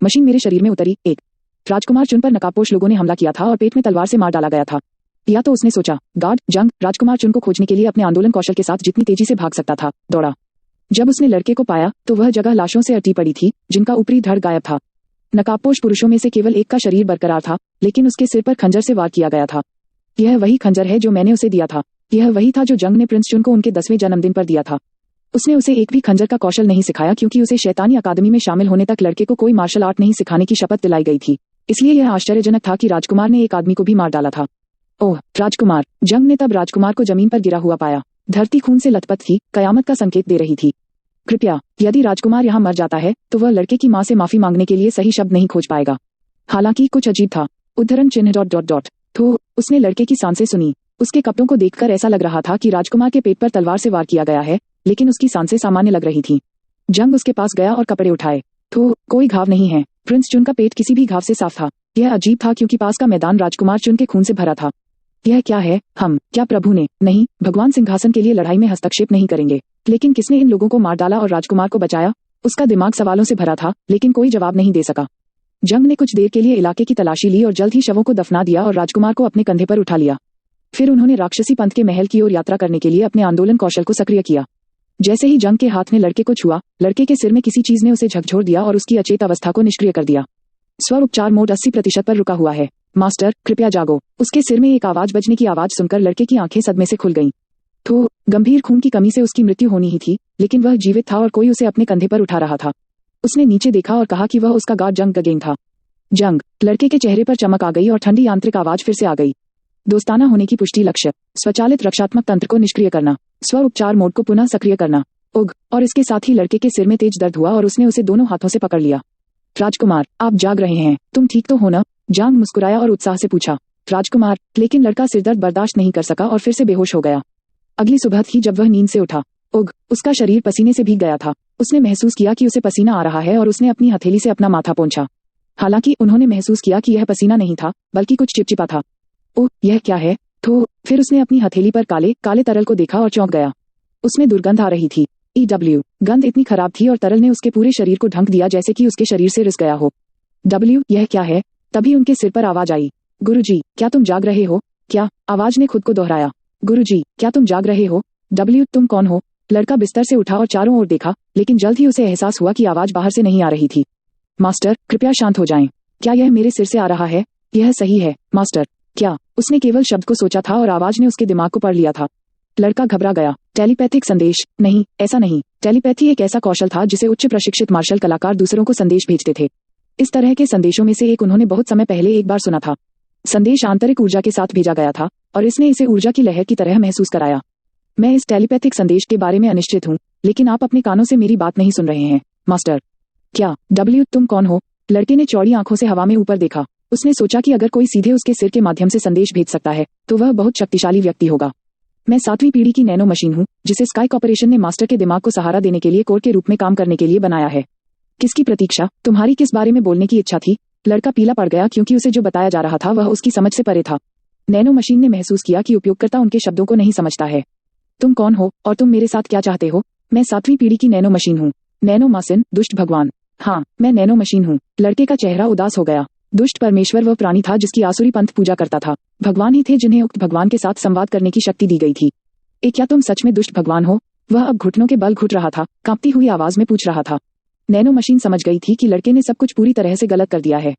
Machine मेरे शरीर में उतरी। एक राजकुमार चुन पर नकाबपोश लोगों ने हमला किया था और पेट में तलवार से मार डाला गया था। या तो उसने सोचा, गार्ड जंग राजकुमार चुन को खोजने के लिए अपने आंदोलन कौशल के साथ जितनी तेजी से भाग सकता था, दौड़ा। जब उसने लड़के को पाया तो वह जगह लाशों से अटी पड़ी थी, जिनका ऊपरी धड़ गायब था। नकाबपोश पुरुषों में से केवल एक का शरीर बरकरार था, लेकिन उसके सिर पर खंजर से वार किया गया था। यह वही खंजर है जो मैंने उसे दिया था। यह वही था जो जंग ने प्रिंस चुन को उनके 10वें जन्मदिन पर दिया था। उसने उसे एक भी खंजर का कौशल नहीं सिखाया, क्योंकि उसे शैतानी अकादमी में शामिल होने तक लड़के को कोई मार्शल आर्ट नहीं सिखाने की शपथ दिलाई गई थी। इसलिए यह आश्चर्यजनक था कि राजकुमार ने एक आदमी को भी मार डाला था। ओह राजकुमार! जंग ने तब राजकुमार को जमीन पर गिरा हुआ पाया। धरती खून से लथपथ थी, कयामत का संकेत दे रही थी। कृपया, यदि राजकुमार यहाँ मर जाता है तो वह लड़के की माँ से माफी मांगने के लिए सही शब्द नहीं खोज पाएगा। हालांकि कुछ अजीब था। उद्धरण चिन्ह ... तो उसने लड़के की सांसें सुनी। उसके कपड़ों को देखकर ऐसा लग रहा था कि राजकुमार के पेट पर तलवार से वार किया गया है, लेकिन उसकी सांसें सामान्य लग रही थीं। जंग उसके पास गया और कपड़े उठाए। तो कोई घाव नहीं है। प्रिंस चुन का पेट किसी भी घाव से साफ था। यह अजीब था क्योंकि पास का मैदान राजकुमार चुन के खून से भरा था। यह क्या है? क्या प्रभु ने? नहीं, भगवान सिंहासन के लिए लड़ाई में हस्तक्षेप नहीं करेंगे। लेकिन किसने इन लोगों को मार डाला और राजकुमार को बचाया? उसका दिमाग सवालों से भरा था, लेकिन कोई जवाब नहीं दे सका। जंग ने कुछ देर के लिए इलाके की तलाशी ली और जल्द ही शवों को दफना दिया और राजकुमार को अपने कंधे पर उठा लिया। फिर उन्होंने राक्षसी पंथ के महल की ओर यात्रा करने के लिए अपने आंदोलन कौशल को सक्रिय किया। जैसे ही जंग के हाथ ने लड़के को छुआ, लड़के के सिर में किसी चीज ने उसे झकझोर दिया और उसकी अचेत अवस्था को निष्क्रिय कर दिया। स्व उपचार मोड 80% पर रुका हुआ है। मास्टर, कृपया जागो। उसके सिर में एक आवाज बजने की आवाज सुनकर लड़के की आंखें सदमे से खुल गईं। तो गंभीर खून की कमी से उसकी मृत्यु होनी ही थी, लेकिन वह जीवित था और कोई उसे अपने कंधे पर उठा रहा था। उसने नीचे देखा और कहा कि वह उसका गार्ड जंग गगेन था। जंग! लड़के के चेहरे पर चमक आ गई और ठंडी आंतरिक आवाज फिर से आ गई। दोस्ताना होने की पुष्टि लक्ष्य, स्वचालित रक्षात्मक तंत्र को निष्क्रिय करना, स्व उपचार मोड को पुनः सक्रिय करना। उग! और इसके साथ ही लड़के के सिर में तेज दर्द हुआ और उसने उसे दोनों हाथों से पकड़ लिया। राजकुमार, आप जाग रहे हैं, तुम ठीक तो हो ना? जंग मुस्कुराया और उत्साह से पूछा। राजकुमार, लेकिन लड़का सिरदर्द बर्दाश्त नहीं कर सका और फिर से बेहोश हो गया। अगली सुबह थी जब वह नींद से उठा। उग! उसका शरीर पसीने से भीग गया था। उसने महसूस किया कि उसे पसीना आ रहा है और उसने अपनी हथेली से अपना माथा पोंछा। हालांकि उन्होंने महसूस किया कि यह पसीना नहीं था, बल्कि कुछ चिपचिपा था। ओह, यह क्या है? तो फिर उसने अपनी हथेली पर काले काले तरल को देखा और चौंक गया। उसमें दुर्गंध आ रही थी। गंध इतनी खराब थी और तरल ने उसके पूरे शरीर को ढंक दिया जैसे कि उसके शरीर से रिस गया हो। यह क्या है? तभी उनके सिर पर आवाज आई। गुरुजी, क्या तुम जाग रहे हो? क्या? आवाज ने खुद को दोहराया। गुरुजी, क्या तुम जाग रहे हो? तुम कौन हो? लड़का बिस्तर से उठा और चारों ओर देखा, लेकिन जल्द ही उसे एहसास हुआ कि आवाज बाहर से नहीं आ रही थी। मास्टर, कृपया शांत हो जाएं। क्या यह मेरे सिर से आ रहा है? यह सही है, मास्टर। क्या? उसने केवल शब्द को सोचा था और आवाज ने उसके दिमाग को पढ़ लिया था। लड़का घबरा गया। टेलीपैथिक संदेश? नहीं, ऐसा नहीं। टेलीपैथी एक ऐसा कौशल था जिसे उच्च प्रशिक्षित मार्शल कलाकार दूसरों को संदेश भेजते थे। इस तरह के संदेशों में से एक उन्होंने बहुत समय पहले एक बार सुना था। संदेश आंतरिक ऊर्जा के साथ भेजा गया था और इसने इसे ऊर्जा की लहर की तरह महसूस कराया। मैं इस टेलीपैथिक संदेश के बारे में अनिश्चित हूँ, लेकिन आप अपने कानों से मेरी बात नहीं सुन रहे हैं, मास्टर। क्या? तुम कौन हो? लड़के ने चौड़ी आंखों से हवा में ऊपर देखा। उसने सोचा कि अगर कोई सीधे उसके सिर के माध्यम से संदेश भेज सकता है, तो वह बहुत शक्तिशाली व्यक्ति होगा। मैं 7वीं पीढ़ी की नैनो मशीन हूँ, जिसे स्काई कॉर्पोरेशन ने मास्टर के दिमाग को सहारा देने के लिए कोर के रूप में काम करने के लिए बनाया है। किसकी प्रतीक्षा? तुम्हारी किस बारे में बोलने की इच्छा थी? लड़का पीला पड़ गया क्योंकि उसे जो बताया जा रहा था वह उसकी समझ से परे था। नैनो मशीन ने महसूस किया कि उपयोगकर्ता उनके शब्दों को नहीं समझता है। तुम कौन हो और तुम मेरे साथ क्या चाहते हो? मैं 7वीं पीढ़ी की नैनो मशीन हूँ। नैनो मासिन, दुष्ट भगवान। हाँ, मैं नैनो मशीन हूँ। लड़के का चेहरा उदास हो गया। दुष्ट परमेश्वर वह प्राणी था जिसकी आसुरी पंथ पूजा करता था। भगवान ही थे जिन्हें उक्त भगवान के साथ संवाद करने की शक्ति दी गई थी। क्या तुम सच में दुष्ट भगवान हो? वह अब घुटनों के बल घुट रहा था, कांपती हुई आवाज में पूछ रहा था। नैनो मशीन समझ गई थी कि लड़के ने सब कुछ पूरी तरह से गलत कर दिया है।